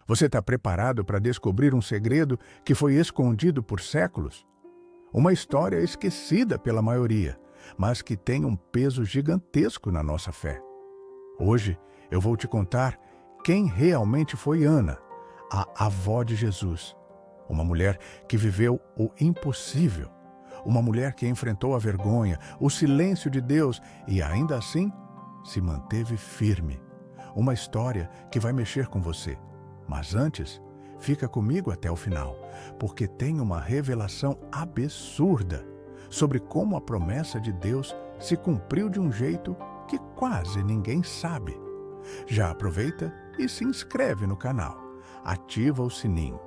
Você está preparado para descobrir um segredo que foi escondido por séculos? Uma história esquecida pela maioria, mas que tem um peso gigantesco na nossa fé. Hoje eu vou te contar quem realmente foi Ana, a avó de Jesus. Uma mulher que viveu o impossível. Uma mulher que enfrentou a vergonha, o silêncio de Deus e ainda assim se manteve firme. Uma história que vai mexer com você. Mas antes, fica comigo até o final, porque tem uma revelação absurda sobre como a promessa de Deus se cumpriu de um jeito que quase ninguém sabe. Já aproveita e se inscreve no canal, ativa o sininho,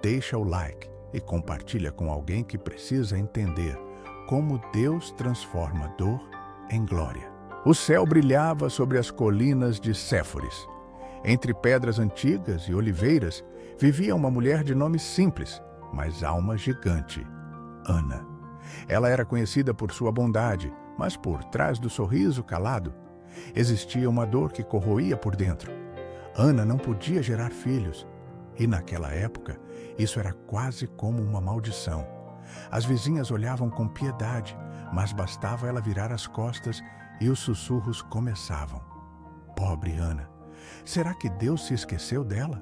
deixa o like e compartilha com alguém que precisa entender como Deus transforma dor em glória. O céu brilhava sobre as colinas de Séforis. Entre pedras antigas e oliveiras, vivia uma mulher de nome simples, mas alma gigante, Ana. Ela era conhecida por sua bondade, mas por trás do sorriso calado, existia uma dor que corroía por dentro. Ana não podia gerar filhos, e naquela época, isso era quase como uma maldição. As vizinhas olhavam com piedade, mas bastava ela virar as costas e os sussurros começavam. Pobre Ana! Será que Deus se esqueceu dela?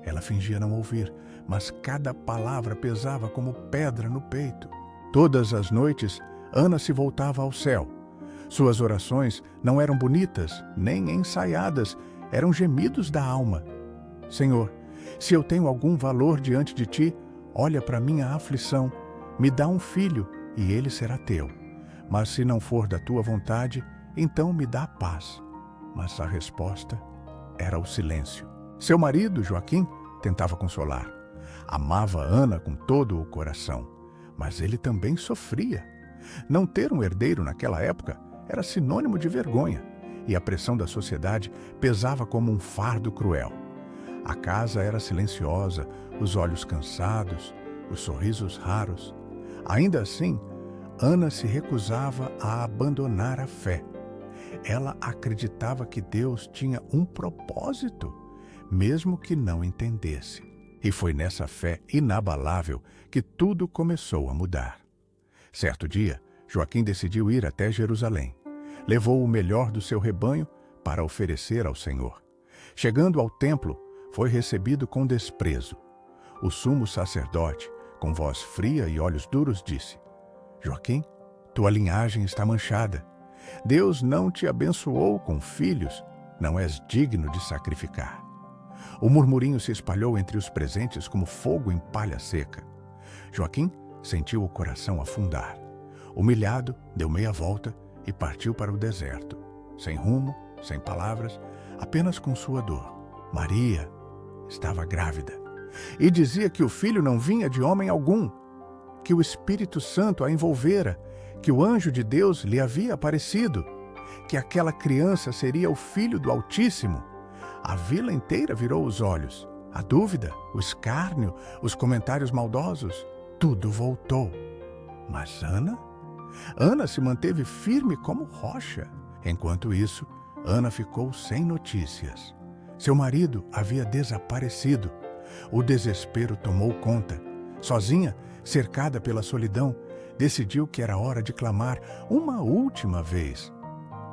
Ela fingia não ouvir, mas cada palavra pesava como pedra no peito. Todas as noites, Ana se voltava ao céu. Suas orações não eram bonitas, nem ensaiadas, eram gemidos da alma. Senhor, se eu tenho algum valor diante de Ti, olha para minha aflição, me dá um filho e ele será Teu. Mas se não for da Tua vontade, então me dá paz. Mas a resposta era o silêncio. Seu marido, Joaquim, tentava consolar. Amava Ana com todo o coração, mas ele também sofria. Não ter um herdeiro naquela época era sinônimo de vergonha, e a pressão da sociedade pesava como um fardo cruel. A casa era silenciosa, os olhos cansados, os sorrisos raros. Ainda assim, Ana se recusava a abandonar a fé. Ela acreditava que Deus tinha um propósito, mesmo que não entendesse. E foi nessa fé inabalável que tudo começou a mudar. Certo dia, Joaquim decidiu ir até Jerusalém. Levou o melhor do seu rebanho para oferecer ao Senhor. Chegando ao templo, foi recebido com desprezo. O sumo sacerdote, com voz fria e olhos duros, disse: Joaquim, tua linhagem está manchada. Deus não te abençoou com filhos, não és digno de sacrificar. O murmurinho se espalhou entre os presentes como fogo em palha seca. Joaquim sentiu o coração afundar. Humilhado, deu meia volta e partiu para o deserto, sem rumo, sem palavras, apenas com sua dor. Maria estava grávida e dizia que o filho não vinha de homem algum, que o Espírito Santo a envolvera, que o anjo de Deus lhe havia aparecido, que aquela criança seria o Filho do Altíssimo. A vila inteira virou os olhos. A dúvida, o escárnio, os comentários maldosos, tudo voltou. Mas Ana? Ana se manteve firme como rocha. Enquanto isso, Ana ficou sem notícias. Seu marido havia desaparecido. O desespero tomou conta. Sozinha, cercada pela solidão, decidiu que era hora de clamar uma última vez.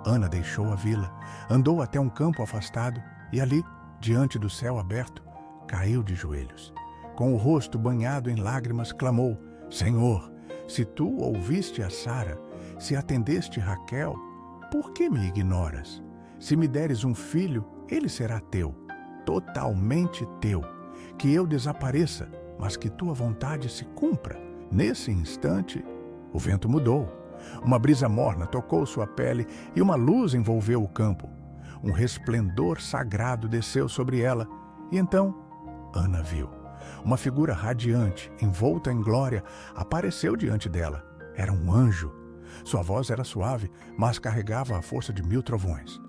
Ana deixou a vila, andou até um campo afastado e ali, diante do céu aberto, caiu de joelhos. Com o rosto banhado em lágrimas, clamou: Senhor, se tu ouviste a Sara, se atendeste Raquel, por que me ignoras? Se me deres um filho, ele será teu, totalmente teu. Que eu desapareça, mas que tua vontade se cumpra. Nesse instante, o vento mudou. Uma brisa morna tocou sua pele e uma luz envolveu o campo. Um resplendor sagrado desceu sobre ela. E então, Ana viu. Uma figura radiante, envolta em glória, apareceu diante dela. Era um anjo. Sua voz era suave, mas carregava a força de 1000 trovões.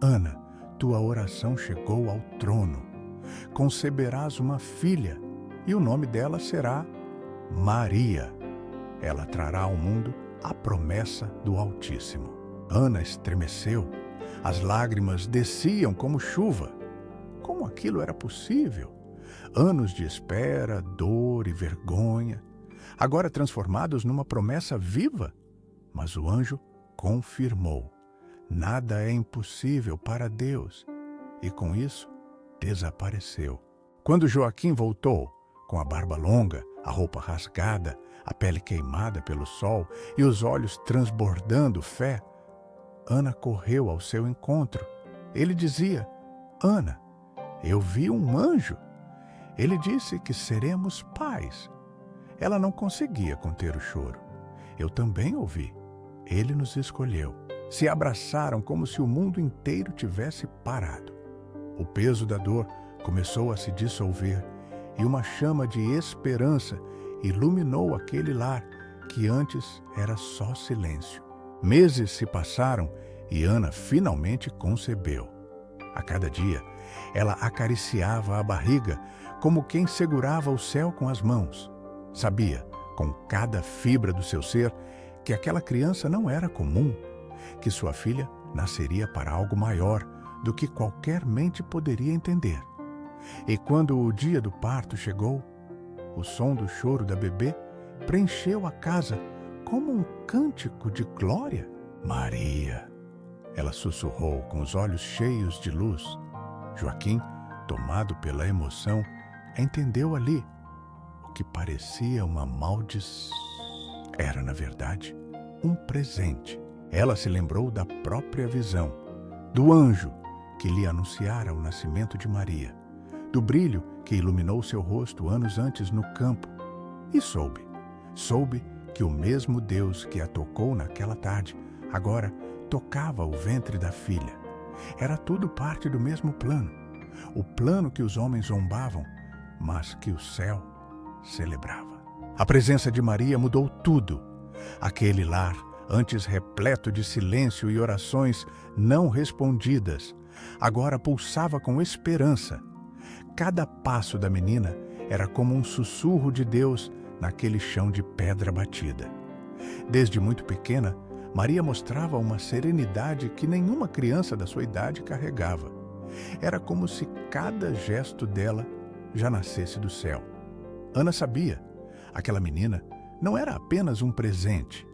Ana, tua oração chegou ao trono. Conceberás uma filha, e o nome dela será Maria. Ela trará ao mundo a promessa do Altíssimo. Ana estremeceu. As lágrimas desciam como chuva. Como aquilo era possível? Anos de espera, dor e vergonha, agora transformados numa promessa viva. Mas o anjo confirmou: nada é impossível para Deus. E com isso, desapareceu. Quando Joaquim voltou, com a barba longa, a roupa rasgada, a pele queimada pelo sol e os olhos transbordando fé, Ana correu ao seu encontro. Ele dizia: Ana, eu vi um anjo. Ele disse que seremos pais. Ela não conseguia conter o choro. Eu também ouvi. Ele nos escolheu. Se abraçaram como se o mundo inteiro tivesse parado. O peso da dor começou a se dissolver e uma chama de esperança iluminou aquele lar que antes era só silêncio. Meses se passaram e Ana finalmente concebeu. A cada dia, ela acariciava a barriga como quem segurava o céu com as mãos. Sabia, com cada fibra do seu ser, que aquela criança não era comum, que sua filha nasceria para algo maior do que qualquer mente poderia entender. E quando o dia do parto chegou, o som do choro da bebê preencheu a casa como um cântico de glória. Maria, ela sussurrou com os olhos cheios de luz. Joaquim, tomado pela emoção, entendeu ali o que parecia uma maldição. Era, na verdade, um presente. Ela se lembrou da própria visão, do anjo que lhe anunciara o nascimento de Maria, do brilho que iluminou seu rosto anos antes no campo, e soube que o mesmo Deus que a tocou naquela tarde, agora tocava o ventre da filha. Era tudo parte do mesmo plano, o plano que os homens zombavam, mas que o céu celebrava. A presença de Maria mudou tudo. Aquele lar, antes repleto de silêncio e orações não respondidas, agora pulsava com esperança. Cada passo da menina era como um sussurro de Deus naquele chão de pedra batida. Desde muito pequena, Maria mostrava uma serenidade que nenhuma criança da sua idade carregava. Era como se cada gesto dela já nascesse do céu. Ana sabia, aquela menina não era apenas um presente,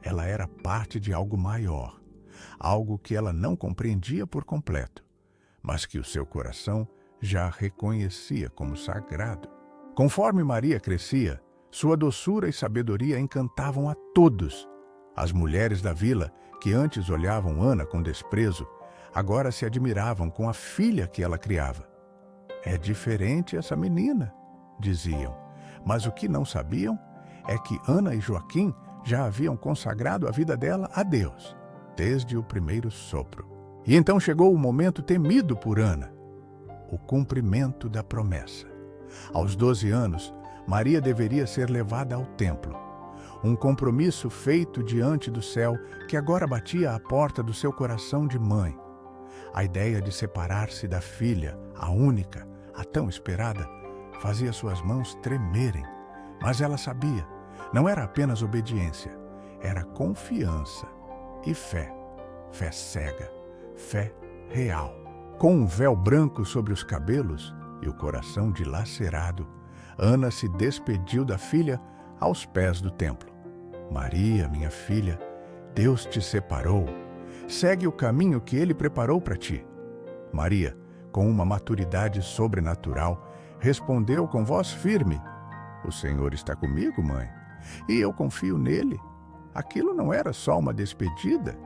ela era parte de algo maior, algo que ela não compreendia por completo, mas que o seu coração já reconhecia como sagrado. Conforme Maria crescia, sua doçura e sabedoria encantavam a todos. As mulheres da vila, que antes olhavam Ana com desprezo, agora se admiravam com a filha que ela criava. É diferente essa menina, diziam, mas o que não sabiam é que Ana e Joaquim já haviam consagrado a vida dela a Deus, desde o primeiro sopro. E então chegou o momento temido por Ana, o cumprimento da promessa. Aos 12 anos, Maria deveria ser levada ao templo. Um compromisso feito diante do céu que agora batia à porta do seu coração de mãe. A ideia de separar-se da filha, a única, a tão esperada, fazia suas mãos tremerem. Mas ela sabia, não era apenas obediência, era confiança e fé. Fé cega, fé real. Com um véu branco sobre os cabelos e o coração dilacerado, Ana se despediu da filha aos pés do templo. Maria, minha filha, Deus te separou. Segue o caminho que Ele preparou para ti. Maria, com uma maturidade sobrenatural, respondeu com voz firme: O Senhor está comigo, mãe, e eu confio nele. Aquilo não era só uma despedida,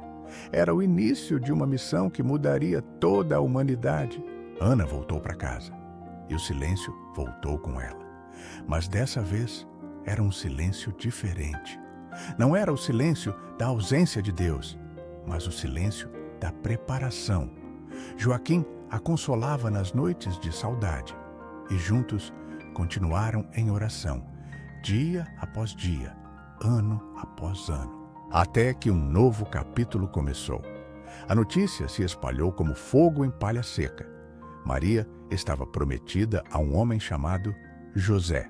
era o início de uma missão que mudaria toda a humanidade. Ana voltou para casa e o silêncio voltou com ela. Mas dessa vez era um silêncio diferente. Não era o silêncio da ausência de Deus, mas o silêncio da preparação. Joaquim a consolava nas noites de saudade e juntos continuaram em oração, dia após dia, ano após ano, até que um novo capítulo começou. A notícia se espalhou como fogo em palha seca. Maria estava prometida a um homem chamado José,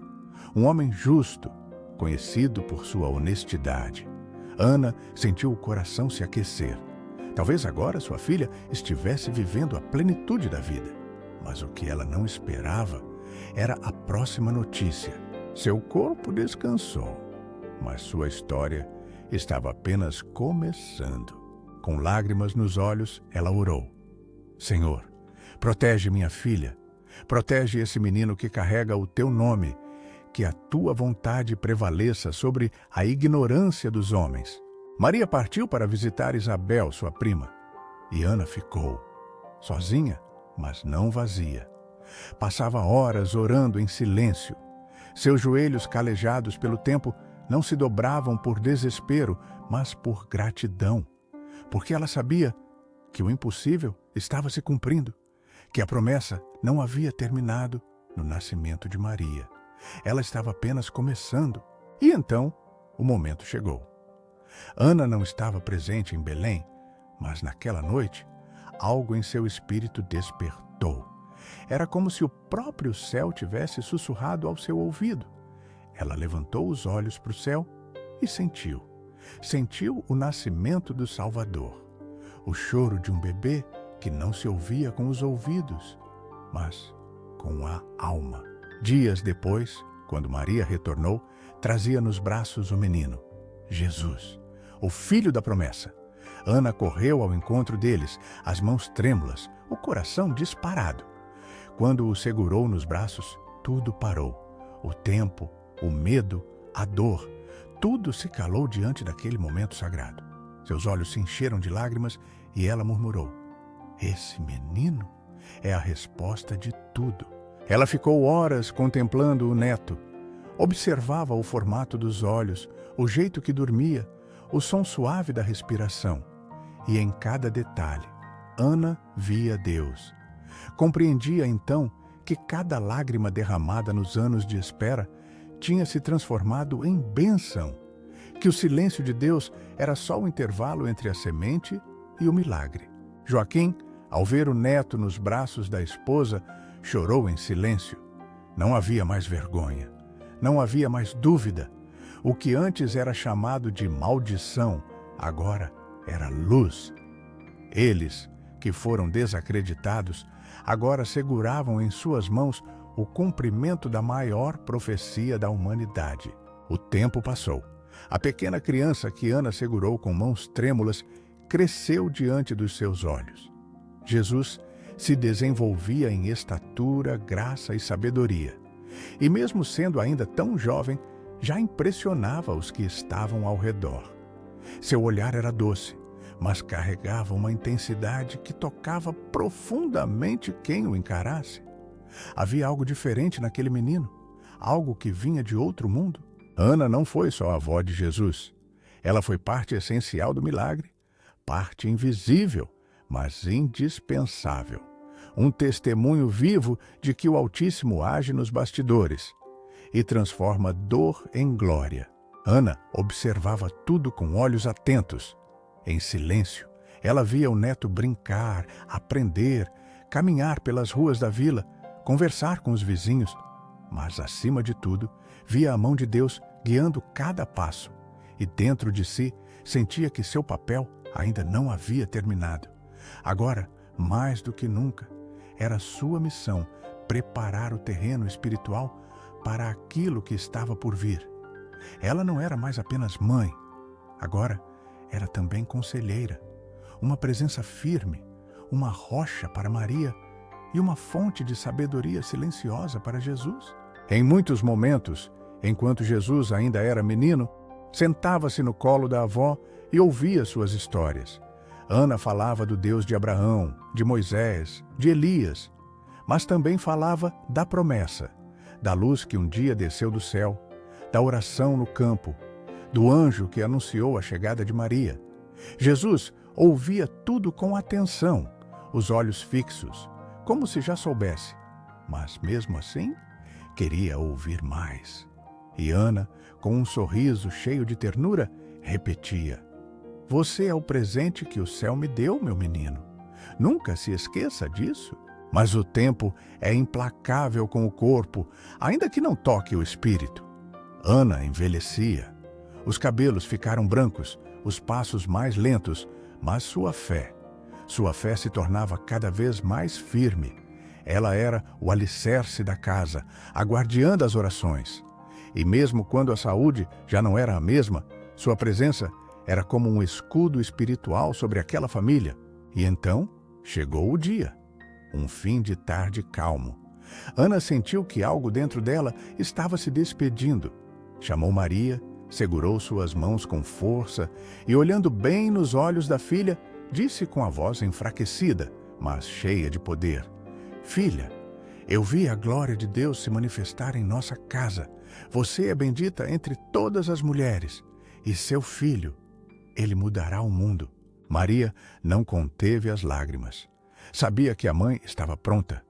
um homem justo, conhecido por sua honestidade. Ana sentiu o coração se aquecer. Talvez agora sua filha estivesse vivendo a plenitude da vida. Mas o que ela não esperava era a próxima notícia. Seu corpo descansou, mas sua história estava apenas começando. Com lágrimas nos olhos, ela orou: Senhor, protege minha filha, protege esse menino que carrega o teu nome, que a tua vontade prevaleça sobre a ignorância dos homens. Maria partiu para visitar Isabel, sua prima, e Ana ficou, sozinha, mas não vazia. Passava horas orando em silêncio. Seus joelhos calejados pelo tempo não se dobravam por desespero, mas por gratidão, porque ela sabia que o impossível estava se cumprindo, que a promessa não havia terminado no nascimento de Maria. Ela estava apenas começando. E então o momento chegou. Ana não estava presente em Belém, mas naquela noite algo em seu espírito despertou. Era como se o próprio céu tivesse sussurrado ao seu ouvido. Ela levantou os olhos para o céu e sentiu o nascimento do Salvador, o choro de um bebê que não se ouvia com os ouvidos, mas com a alma. Dias depois, quando Maria retornou, trazia nos braços o menino, Jesus, o filho da promessa. Ana correu ao encontro deles, as mãos trêmulas, o coração disparado. Quando o segurou nos braços, tudo parou. O tempo, o medo, a dor, tudo se calou diante daquele momento sagrado. Seus olhos se encheram de lágrimas e ela murmurou: Esse menino é a resposta de tudo. Ela ficou horas contemplando o neto. Observava o formato dos olhos, o jeito que dormia, o som suave da respiração. E em cada detalhe, Ana via Deus. Compreendia então que cada lágrima derramada nos anos de espera tinha se transformado em bênção, que o silêncio de Deus era só o intervalo entre a semente e o milagre. Joaquim, ao ver o neto nos braços da esposa, chorou em silêncio. Não havia mais vergonha, não havia mais dúvida. O que antes era chamado de maldição, agora era luz. Eles, que foram desacreditados, agora seguravam em suas mãos o cumprimento da maior profecia da humanidade. O tempo passou. A pequena criança que Ana segurou com mãos trêmulas cresceu diante dos seus olhos. Jesus se desenvolvia em estatura, graça e sabedoria. E mesmo sendo ainda tão jovem, já impressionava os que estavam ao redor. Seu olhar era doce, mas carregava uma intensidade que tocava profundamente quem o encarasse. Havia algo diferente naquele menino, algo que vinha de outro mundo. Ana não foi só a avó de Jesus. Ela foi parte essencial do milagre, parte invisível, mas indispensável. Um testemunho vivo de que o Altíssimo age nos bastidores e transforma dor em glória. Ana observava tudo com olhos atentos. Em silêncio, ela via o neto brincar, aprender, caminhar pelas ruas da vila, conversar com os vizinhos, mas, acima de tudo, via a mão de Deus guiando cada passo e, dentro de si, sentia que seu papel ainda não havia terminado. Agora, mais do que nunca, era sua missão preparar o terreno espiritual para aquilo que estava por vir. Ela não era mais apenas mãe, agora era também conselheira, uma presença firme, uma rocha para Maria e uma fonte de sabedoria silenciosa para Jesus. Em muitos momentos, enquanto Jesus ainda era menino, sentava-se no colo da avó e ouvia suas histórias. Ana falava do Deus de Abraão, de Moisés, de Elias, mas também falava da promessa, da luz que um dia desceu do céu, da oração no campo, do anjo que anunciou a chegada de Maria. Jesus ouvia tudo com atenção, os olhos fixos, como se já soubesse, mas mesmo assim queria ouvir mais. E Ana, com um sorriso cheio de ternura, repetia: Você é o presente que o céu me deu, meu menino. Nunca se esqueça disso. Mas o tempo é implacável com o corpo, ainda que não toque o espírito. Ana envelhecia. Os cabelos ficaram brancos, os passos mais lentos, mas sua fé se tornava cada vez mais firme. Ela era o alicerce da casa, a guardiã das orações. E mesmo quando a saúde já não era a mesma, sua presença era como um escudo espiritual sobre aquela família. E então chegou o dia, um fim de tarde calmo. Ana sentiu que algo dentro dela estava se despedindo. Chamou Maria, segurou suas mãos com força e, olhando bem nos olhos da filha, disse com a voz enfraquecida, mas cheia de poder: Filha, eu vi a glória de Deus se manifestar em nossa casa. Você é bendita entre todas as mulheres, e seu filho, ele mudará o mundo. Maria não conteve as lágrimas. Sabia que a mãe estava pronta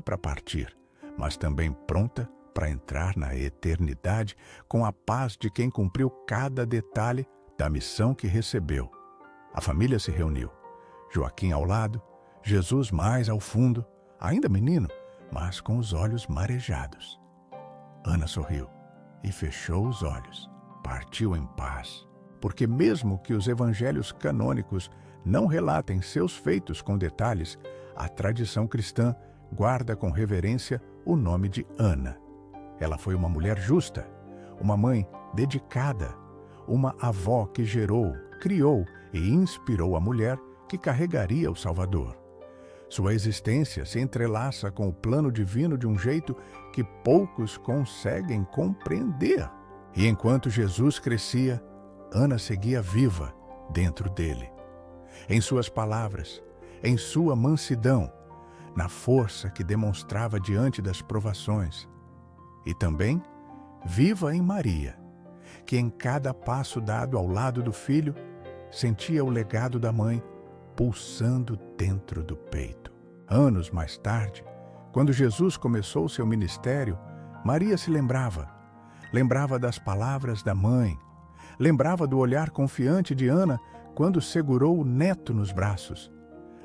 para partir, mas também pronta para entrar na eternidade com a paz de quem cumpriu cada detalhe da missão que recebeu. A família se reuniu. Joaquim ao lado, Jesus mais ao fundo, ainda menino, mas com os olhos marejados. Ana sorriu e fechou os olhos. Partiu em paz, porque mesmo que os evangelhos canônicos não relatem seus feitos com detalhes, a tradição cristã guarda com reverência o nome de Ana. Ela foi uma mulher justa, uma mãe dedicada, uma avó que gerou, criou e inspirou a mulher que carregaria o Salvador. Sua existência se entrelaça com o plano divino de um jeito que poucos conseguem compreender. E enquanto Jesus crescia, Ana seguia viva dentro dele. Em suas palavras, em sua mansidão, na força que demonstrava diante das provações. E também viva em Maria, que em cada passo dado ao lado do filho, sentia o legado da mãe pulsando dentro do peito. Anos mais tarde, quando Jesus começou seu ministério, Maria se lembrava das palavras da mãe, lembrava do olhar confiante de Ana quando segurou o neto nos braços,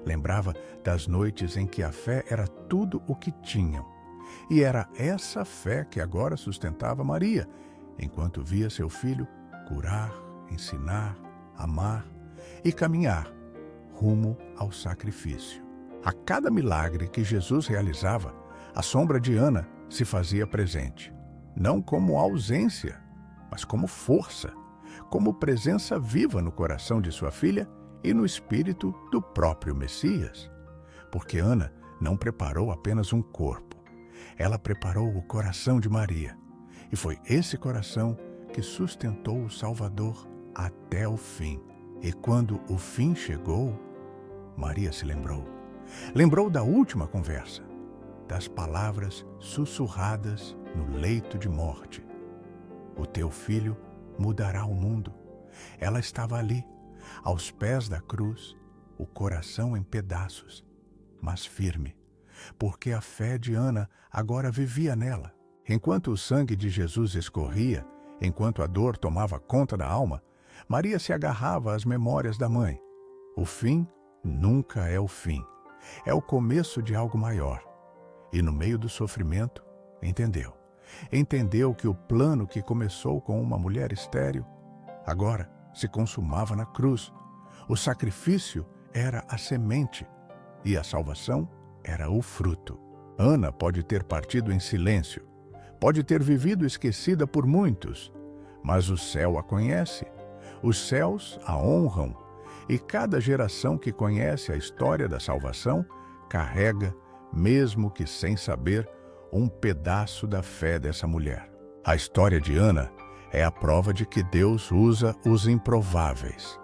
lembrava das noites em que a fé era tudo o que tinham. E era essa fé que agora sustentava Maria, enquanto via seu filho curar, ensinar, amar e caminhar rumo ao sacrifício. A cada milagre que Jesus realizava, a sombra de Ana se fazia presente, não como ausência, mas como força, como presença viva no coração de sua filha e no espírito do próprio Messias. Porque Ana não preparou apenas um corpo, ela preparou o coração de Maria, e foi esse coração que sustentou o Salvador até o fim. E quando o fim chegou, Maria se lembrou. Lembrou da última conversa, das palavras sussurradas no leito de morte. O teu filho mudará o mundo. Ela estava ali, aos pés da cruz, o coração em pedaços, mas firme, porque a fé de Ana agora vivia nela. Enquanto o sangue de Jesus escorria, enquanto a dor tomava conta da alma, Maria se agarrava às memórias da mãe. O fim nunca é o fim, é o começo de algo maior. E no meio do sofrimento, entendeu que o plano que começou com uma mulher estéril, agora se consumava na cruz. O sacrifício era a semente e a salvação era o fruto. Ana pode ter partido em silêncio, pode ter vivido esquecida por muitos, mas o céu a conhece, os céus a honram, e cada geração que conhece a história da salvação carrega, mesmo que sem saber, um pedaço da fé dessa mulher. A história de Ana é a prova de que Deus usa os improváveis,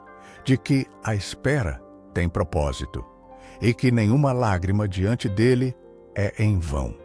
de que a espera tem propósito e que nenhuma lágrima diante dele é em vão.